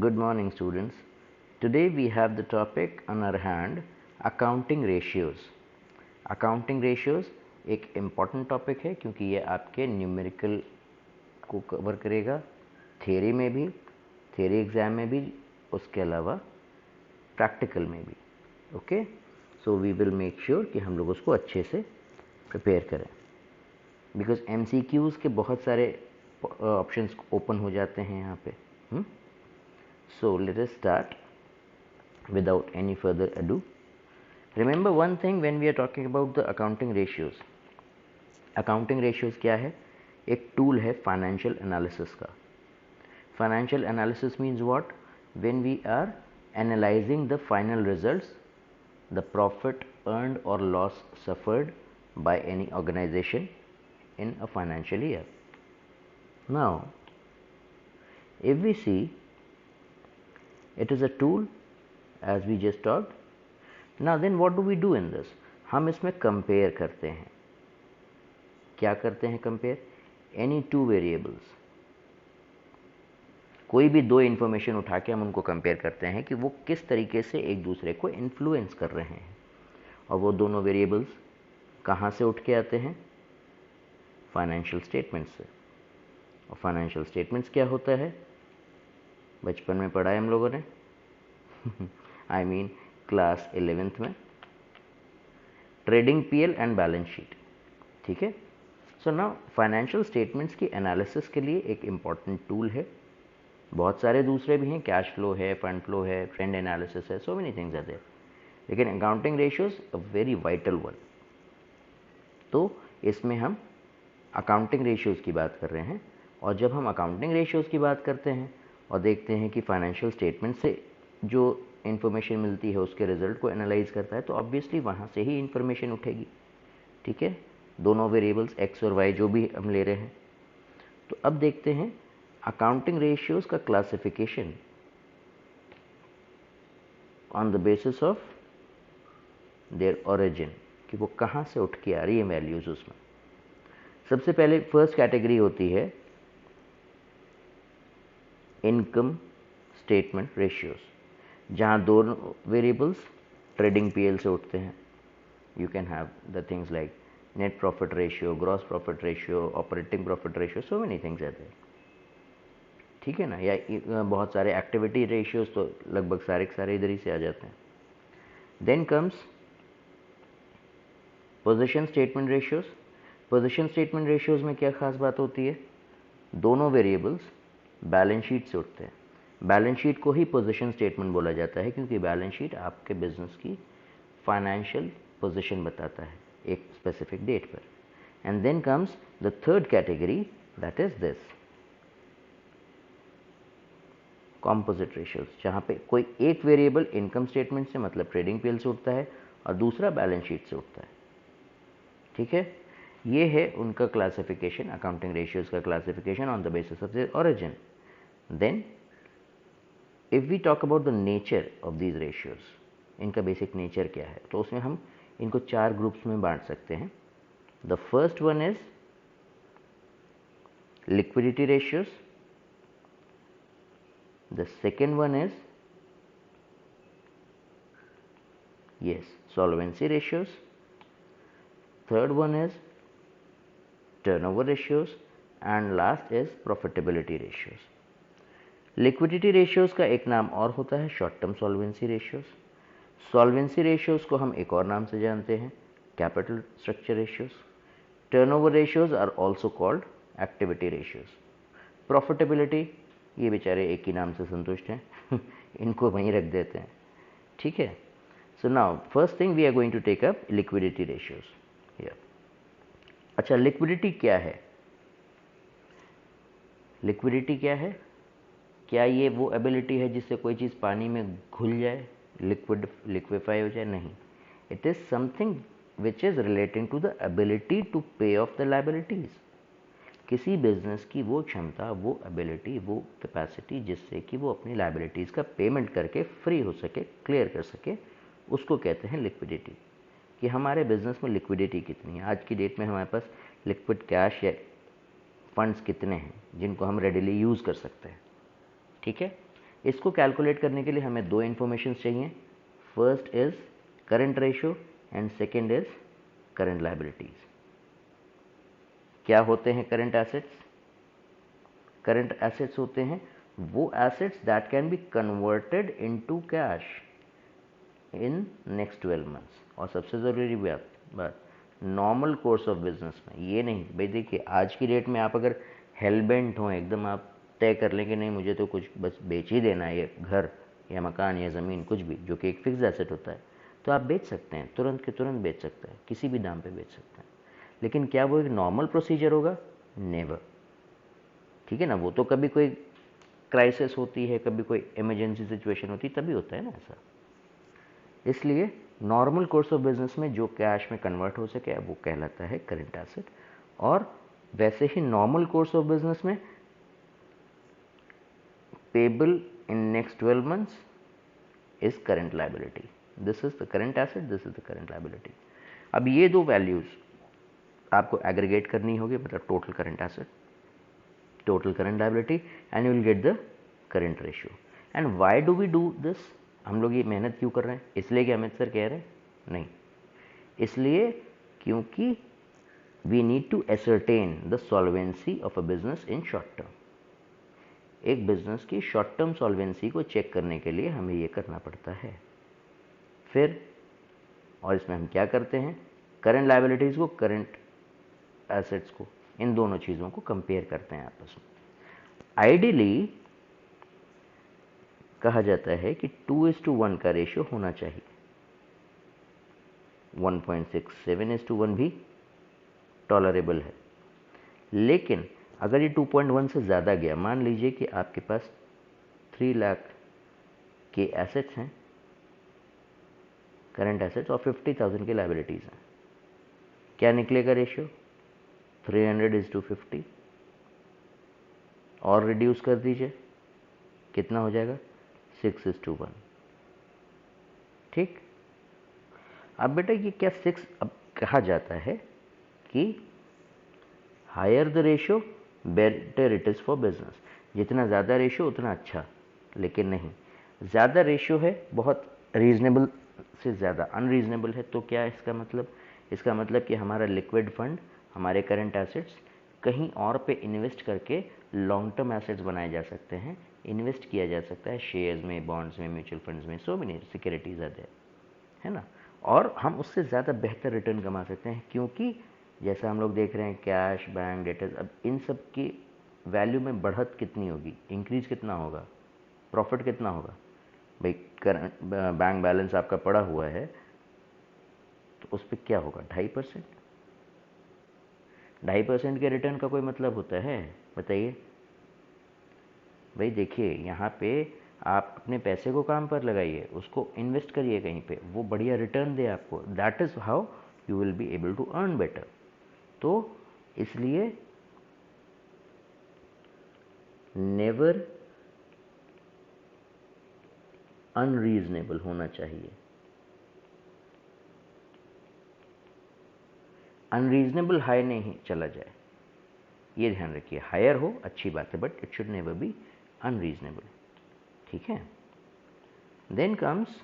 Good morning, students. Today we have the topic on our hand, accounting ratios. Accounting ratios एक important topic है क्योंकि ये आपके numerical को कवर करेगा, theory में भी, theory exam में भी, उसके अलावा practical में भी. Okay? So we will make sure कि हम लोग उसको अच्छे से prepare करें. Because MCQs के बहुत सारे options open हो जाते हैं यहाँ पे. So let us start without any further ado. Remember one thing when we are talking about the accounting ratios. Accounting ratios क्या है? एक tool है financial analysis का. Financial analysis means what? When we are analyzing the final results, the profit earned or loss suffered by any organization in a financial year. Now, if we see, it is a tool as we just talked. Now then what do we do in this? हम इसमें compare करते हैं. क्या करते हैं compare? Any two variables. कोई भी दो information उठा के हम उनको compare करते हैं कि वो किस तरीके से एक दूसरे को influence कर रहे हैं. और वो दोनों variables कहाँ से उठ के आते हैं? Financial statements से. और financial statements क्या होता है? बचपन में पढ़ा है हम लोगों ने. I mean क्लास 11th में. Trading PL and balance sheet. ठीक है. सो नाउ फाइनेंशियल स्टेटमेंट्स की एनालिसिस के लिए एक इम्पॉर्टेंट टूल है. बहुत सारे दूसरे भी हैं, कैश फ्लो है, फंड फ्लो है, ट्रेंड एनालिसिस है, so many things are there. लेकिन accounting ratios a very vital one. तो इसमें हम अकाउंटिंग रेशियोज की बात कर रहे हैं. और जब हम अकाउंटिंग रेशियोज की बात करते हैं और देखते हैं कि फाइनेंशियल स्टेटमेंट से जो इन्फॉर्मेशन मिलती है उसके रिजल्ट को एनालाइज करता है, तो ऑब्वियसली वहाँ से ही इन्फॉर्मेशन उठेगी. ठीक है. दोनों वेरिएबल्स एक्स और वाई जो भी हम ले रहे हैं. तो अब देखते हैं अकाउंटिंग रेशियोज का classification on the basis of their origin, कि वो कहाँ से उठ के आ रही है वैल्यूज उसमें. सबसे पहले फर्स्ट कैटेगरी होती है इनकम स्टेटमेंट रेशियोज, जहाँ दोनों वेरिएबल्स ट्रेडिंग पीएल से उठते हैं. You can have the things like net profit ratio, gross profit ratio, operating profit ratio, so many things are there. ठीक है ना. या बहुत सारे एक्टिविटी रेशियोज तो लगभग सारे के सारे इधर ही से आ जाते हैं. Then comes position statement ratios. Position statement ratios में क्या खास बात होती है? दोनों वेरिएबल्स बैलेंस शीट से उठते हैं. बैलेंस शीट को ही पोजीशन स्टेटमेंट बोला जाता है क्योंकि बैलेंस शीट आपके बिजनेस की फाइनेंशियल पोजीशन बताता है एक स्पेसिफिक डेट पर. And then comes the third category, that is this composite ratios, जहाँ पे कोई एक वेरिएबल इनकम स्टेटमेंट से मतलब ट्रेडिंग पीएल से उठता है और दूसरा बैलेंस शीट से उठता है. ठीक है. ये है उनका क्लासिफिकेशन, अकाउंटिंग रेशियोज का classification on the basis of their origin. Then if we talk about the nature of these ratios, इनका बेसिक नेचर क्या है, तो उसमें हम इनको चार ग्रुप्स में बांट सकते हैं. The first one is liquidity ratios. The second one is yes solvency ratios. Third one is turnover ratios and last is profitability ratios. Liquidity ratios का एक नाम और होता है short term solvency ratios. Solvency ratios को हम एक और नाम से जानते हैं capital structure ratios. Turnover ratios are also called activity ratios. Profitability, ये बेचारे एक ही नाम से संतुष्ट हैं इनको वहीं रख देते हैं. ठीक है. So now first thing we are going to take up liquidity ratios here. अच्छा, लिक्विडिटी क्या है? लिक्विडिटी क्या है? क्या ये वो एबिलिटी है जिससे कोई चीज़ पानी में घुल जाए, लिक्विफाई हो जाए? नहीं. It is something which is relating to the ability to pay off the liabilities. किसी बिजनेस की वो क्षमता, वो एबिलिटी, वो कैपेसिटी जिससे कि वो अपनी लायबिलिटीज़ का पेमेंट करके फ्री हो सके, क्लियर कर सके, उसको कहते हैं लिक्विडिटी. कि हमारे बिजनेस में लिक्विडिटी कितनी है. आज की डेट में हमारे पास लिक्विड कैश या फंड्स कितने हैं जिनको हम रेडिली यूज़ कर सकते हैं. ठीक है. इसको कैलकुलेट करने के लिए हमें दो इन्फॉर्मेशन चाहिए। First is current ratio and second is current liabilities. क्या होते हैं करंट एसेट्स? करंट एसेट्स होते हैं वो assets that can be converted into cash in next 12 months. और सबसे ज़रूरी बात नॉर्मल कोर्स ऑफ बिजनेस में, ये नहीं भाई देखिए आज की डेट में आप अगर हेलबेंट हो एकदम, आप तय कर लें कि नहीं मुझे तो कुछ बस बेच ही देना है, ये घर या मकान या ज़मीन कुछ भी जो कि एक फिक्स एसेट होता है, तो आप बेच सकते हैं, तुरंत के तुरंत बेच सकते हैं, किसी भी दाम पे बेच सकते हैं। लेकिन क्या वो एक नॉर्मल प्रोसीजर होगा? नेवर। ठीक है ना, वो तो कभी कोई क्राइसिस होती है, कभी कोई इमरजेंसी सिचुएशन होती है, तभी होता है ना ऐसा। इसलिए नॉर्मल कोर्स ऑफ बिजनेस में जो कैश में कन्वर्ट हो सके वो कहलाता है करंट एसेट। और वैसे ही नॉर्मल कोर्स ऑफ बिजनेस में payable in next 12 months is current liability. This is the current asset, this is the current liability. अब ये दो वैल्यूज आपको एग्रीगेट करनी होगी, मतलब total current asset, total current liability, and you will get the current ratio. And why do we do this? हम लोग ये मेहनत क्यों कर रहे हैं? इसलिए कि अमित सर कह रहे हैं? नहीं, इसलिए क्योंकि we need to ascertain the solvency of a business in short term. एक बिजनेस की शॉर्ट टर्म सॉल्वेंसी को चेक करने के लिए हमें ये करना पड़ता है। फिर और इसमें हम क्या करते हैं? करंट लायबिलिटीज़ को करंट एसेट्स को, इन दोनों चीज़ों को कंपेयर करते हैं आपस में। आइडियली कहा जाता है कि 2:1 का रेशियो होना चाहिए। 1.67:1 भी टॉलरेबल है। लेकिन अगर ये 2.1 से ज़्यादा गया, मान लीजिए कि आपके पास 3 लाख के एसेट्स हैं, करंट एसेट्स, और 50,000 के लायबिलिटीज़ हैं, क्या निकलेगा रेशियो? 300:50। और रिड्यूस कर दीजिए, कितना हो जाएगा? 6:1। ठीक। अब बेटा ये क्या 6, अब कहा जाता है कि higher the ratio better it is for business. जितना ज़्यादा रेशियो उतना अच्छा, लेकिन नहीं, ज़्यादा रेशियो है बहुत रीजनेबल से ज़्यादा अनरीजनेबल है। तो क्या इसका मतलब? इसका मतलब कि हमारा लिक्विड फंड, हमारे करंट एसेट्स कहीं और पे इन्वेस्ट करके लॉन्ग टर्म एसेट्स बनाए जा सकते हैं, इन्वेस्ट किया जा सकता है शेयर्स में, बॉन्ड्स में, म्यूचुअल फंड्स में, so many securities are there, है ना। और हम उससे ज़्यादा बेहतर रिटर्न कमा सकते हैं, क्योंकि जैसा हम लोग देख रहे हैं कैश, बैंक, डेटर्स, अब इन सब की वैल्यू में बढ़त कितनी होगी, इंक्रीज कितना होगा, प्रॉफिट कितना होगा? भाई करंट बैंक बैलेंस आपका पड़ा हुआ है तो उस पर क्या होगा? 2.5%। 2.5% के रिटर्न का कोई मतलब होता है? बताइए भाई। देखिए यहाँ पे आप अपने पैसे को काम पर लगाइए, उसको इन्वेस्ट करिए कहीं पे, वो बढ़िया रिटर्न दे आपको। That is how you will be able to earn better. तो इसलिए नेवर अनरीजनेबल होना चाहिए। अनरीजनेबल हाई नहीं चला जाए, ये ध्यान रखिए। हायर हो अच्छी बात है, but it should never be unreasonable. ठीक है। देन कम्स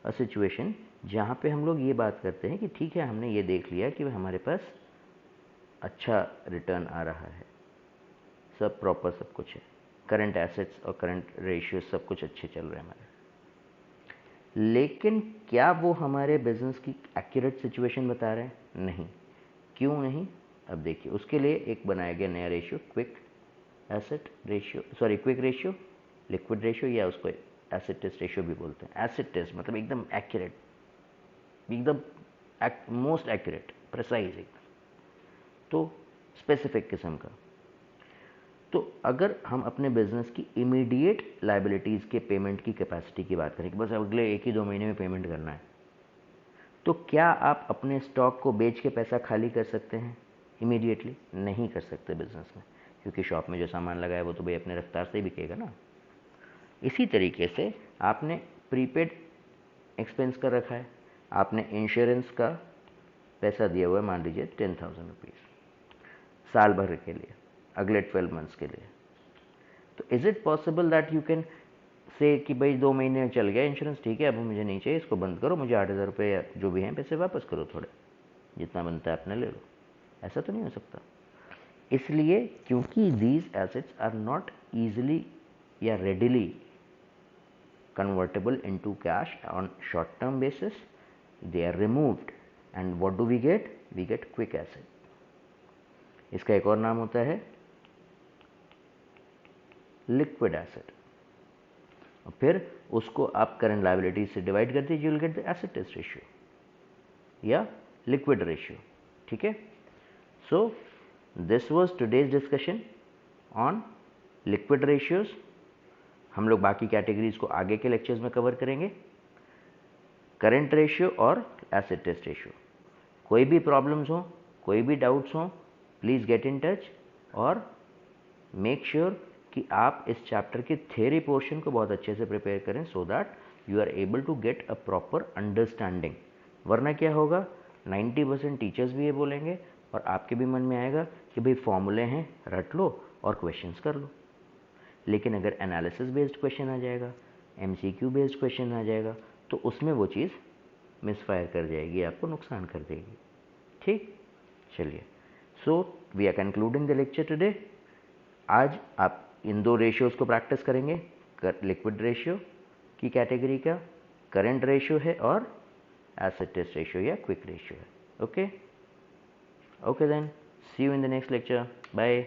अ सिचुएशन जहाँ पे हम लोग ये बात करते हैं कि ठीक है, हमने ये देख लिया कि हमारे पास अच्छा रिटर्न आ रहा है, सब प्रॉपर सब कुछ है, करंट एसेट्स और करंट रेशियो सब कुछ अच्छे चल रहे हैं हमारे, लेकिन क्या वो हमारे बिजनेस की एक्यूरेट सिचुएशन बता रहे हैं? नहीं। क्यों नहीं? अब देखिए, उसके लिए एक बनाया गया नया ratio, quick asset ratio, sorry quick ratio, liquid ratio, या उसको एसिड टेस्ट रेशियो भी बोलते हैं। एसिड टेस्ट मतलब एकदम एक्यूरेट, एकदम मोस्ट एक्यूरेट, प्रिसाइज एकदम, तो स्पेसिफिक किस्म का। तो अगर हम अपने बिजनेस की इमीडिएट लाइबिलिटीज़ के पेमेंट की कैपेसिटी की बात करें कि बस अगले 1 ही 2 महीने में पेमेंट करना है, तो क्या आप अपने स्टॉक को बेच के पैसा खाली कर सकते हैं इमीडिएटली? नहीं कर सकते बिजनेस में, क्योंकि शॉप में जो सामान लगा है वो तो भाई अपने रफ्तार से ही बिकेगा ना। इसी तरीके से आपने प्रीपेड एक्सपेंस कर रखा है, आपने इंश्योरेंस का पैसा दिया हुआ है, मान लीजिए 10,000 रुपीज़ साल भर के लिए, अगले 12 मंथ्स के लिए। तो is it possible that you can say कि भाई 2 महीने चल गया इंश्योरेंस, ठीक है, अब मुझे नहीं चाहिए, इसको बंद करो, मुझे 8,000 रुपये या जो भी हैं पैसे वापस करो, थोड़े जितना बनता है अपने ले लो। ऐसा तो नहीं हो सकता। इसलिए क्योंकि these assets are not easily या readily convertible into cash on short term basis, they are removed and what do we get? We get quick asset. इसका एक और नाम होता है लिक्विड एसेट। और फिर उसको आप करंट लायबिलिटी से डिवाइड कर दीजिए, you will get the asset test ratio या लिक्विड रेशियो। ठीक है, so this was today's discussion on liquid ratios. हम लोग बाकी कैटेगरीज को आगे के लेक्चर्स में कवर करेंगे। करंट रेशियो और एसेट टेस्ट रेशियो। कोई भी प्रॉब्लम्स हो, कोई भी डाउट्स हो, प्लीज़ गेट इन टच और मेक श्योर कि आप इस चैप्टर के थ्योरी पोर्शन को बहुत अच्छे से प्रिपेयर करें, so that you are able to get a proper understanding. वरना क्या होगा, 90% टीचर्स भी ये बोलेंगे और आपके भी मन में आएगा कि भाई फॉर्मूले हैं, रट लो और क्वेश्चंस कर लो। लेकिन अगर एनालिसिस बेस्ड क्वेश्चन आ जाएगा, MCQ बेस्ड क्वेश्चन आ जाएगा, तो उसमें वो चीज़ मिसफायर कर जाएगी, आपको नुकसान कर देगी। ठीक, चलिए, so we are concluding the lecture today. आज आप इन 2 रेशियोज़ को प्रैक्टिस करेंगे। लिक्विड रेशियो की कैटेगरी का करंट रेशियो है और एसेट टेस्ट रेशियो या क्विक रेशियो है। Okay, okay then, see you in the next lecture, bye.